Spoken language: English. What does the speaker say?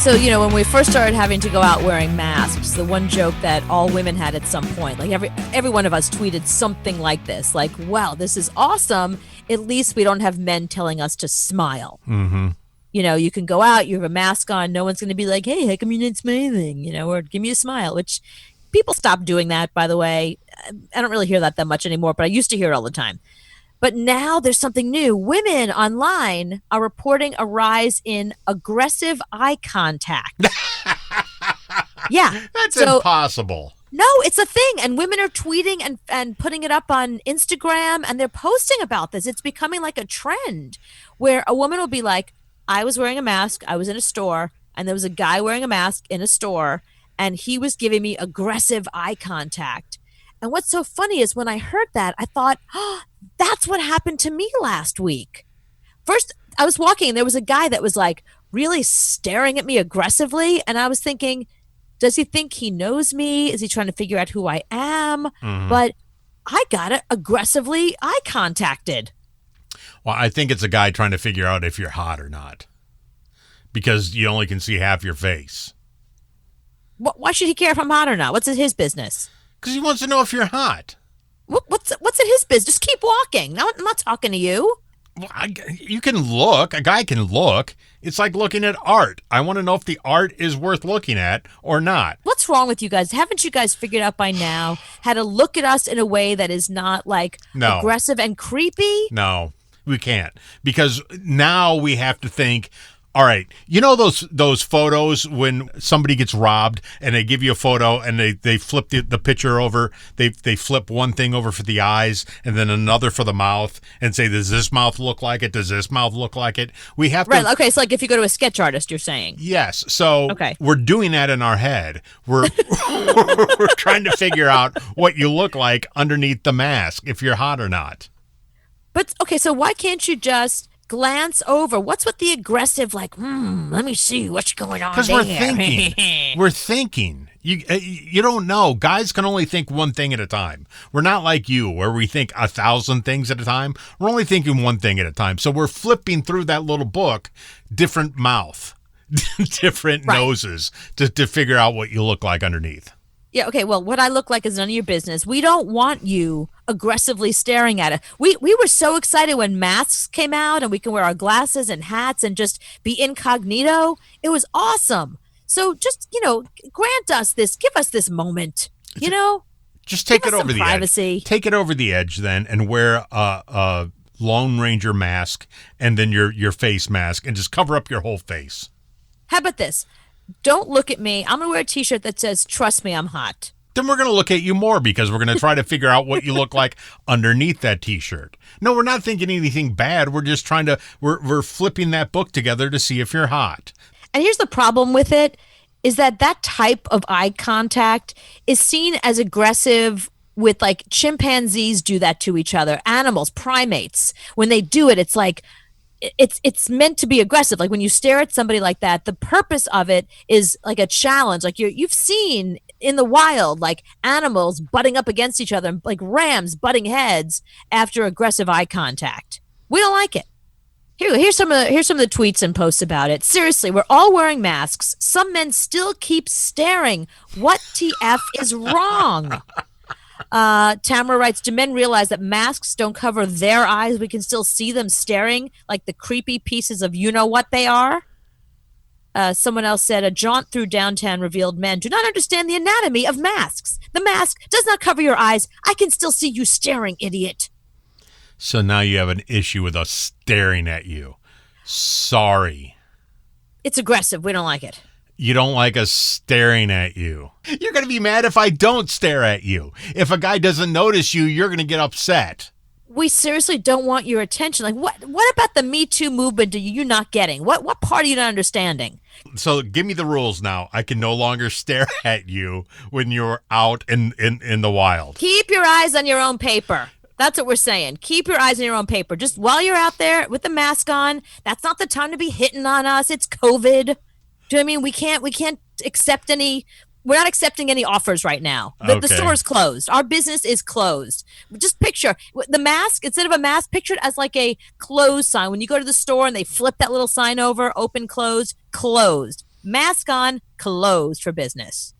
So, when we first started having to go out wearing masks, the one joke that all women had at some point, like every one of us tweeted something like this, like, wow, this is awesome. At least we don't have men telling us to smile. Mm-hmm. You can go out, you have a mask on, no one's going to be like, hey, how come you're not smiling, or give me a smile, which people stopped doing that, by the way. I don't really hear that much anymore, but I used to hear it all the time. But now there's something new. Women online are reporting a rise in aggressive eye contact. Yeah. That's impossible. No, it's a thing. And women are tweeting and putting it up on Instagram, and they're posting about this. It's becoming like a trend where a woman will be like, I was wearing a mask. I was in a store, and there was a guy wearing a mask in a store, and he was giving me aggressive eye contact. And what's so funny is when I heard that, I thought, oh, that's what happened to me last week. First, I was walking and there was a guy that was like really staring at me aggressively. And I was thinking, does he think he knows me? Is he trying to figure out who I am? Mm-hmm. But I got it aggressively eye contacted. Well, I think it's a guy trying to figure out if you're hot or not because you only can see half your face. Why should he care if I'm hot or not? What's his business? Because he wants to know if you're hot. What's in his business? Just keep walking. No, I'm not talking to you. Well, you can look. A guy can look. It's like looking at art. I want to know if the art is worth looking at or not. What's wrong with you guys? Haven't you guys figured out by now how to look at us in a way that is not like aggressive and creepy? No, we can't. Because now we have to think, all right, those photos when somebody gets robbed and they give you a photo and they flip the picture over, they flip one thing over for the eyes and then another for the mouth and say, does this mouth look like it? Does this mouth look like it? We have to. Right. Okay. It's like if you go to a sketch artist, you're saying. Yes. So okay. We're doing that in our head. We're trying to figure out what you look like underneath the mask, if you're hot or not. But okay. So why can't you just glance over? What's with the aggressive, like, let me see what's going on there? Because we're thinking. We're thinking. You don't know. Guys can only think one thing at a time. We're not like you, where we think 1,000 things at a time. We're only thinking one thing at a time. So we're flipping through that little book, different mouth, different noses, to figure out what you look like underneath. Yeah, okay, well, what I look like is none of your business. We don't want you aggressively staring at it. We were so excited when masks came out and we can wear our glasses and hats and just be incognito. It was awesome. So just, grant us this, give us this moment, Just take it over the privacy. Edge. Take it over the edge then and wear a Lone Ranger mask and then your face mask and just cover up your whole face. How about this? Don't look at me. I'm going to wear a T-shirt that says, trust me, I'm hot. Then we're going to look at you more because we're going to try to figure out what you look like underneath that T-shirt. No, we're not thinking anything bad. We're just trying to, we're flipping that book together to see if you're hot. And here's the problem with it, is that type of eye contact is seen as aggressive with, like, chimpanzees do that to each other. Animals, primates, when they do it, it's like, it's meant to be aggressive. Like when you stare at somebody like that, the purpose of it is like a challenge. Like you've seen in the wild, like animals butting up against each other, like rams butting heads after aggressive eye contact. We don't like it. Here's some of the tweets and posts about it. Seriously, we're all wearing masks. Some men still keep staring. What TF is wrong? Tamara writes, do men realize that masks don't cover their eyes? We can still see them staring like the creepy pieces of you-know-what they are. Someone else said, a jaunt through downtown revealed men do not understand the anatomy of masks. The mask does not cover your eyes. I can still see you staring, idiot. So now you have an issue with us staring at you. Sorry. It's aggressive. We don't like it. You don't like us staring at you. You're going to be mad if I don't stare at you. If a guy doesn't notice you, you're going to get upset. We seriously don't want your attention. Like, what about the Me Too movement are you not getting? What part are you not understanding? So give me the rules now. I can no longer stare at you when you're out in the wild. Keep your eyes on your own paper. That's what we're saying. Keep your eyes on your own paper. Just while you're out there with the mask on, that's not the time to be hitting on us. It's COVID. Do you know what I mean? We can't accept any. We're not accepting any offers right now. The store is closed. Our business is closed. Just picture the mask, instead of a mask, picture it as like a closed sign. When you go to the store and they flip that little sign over, open, closed, closed. Mask on, closed for business.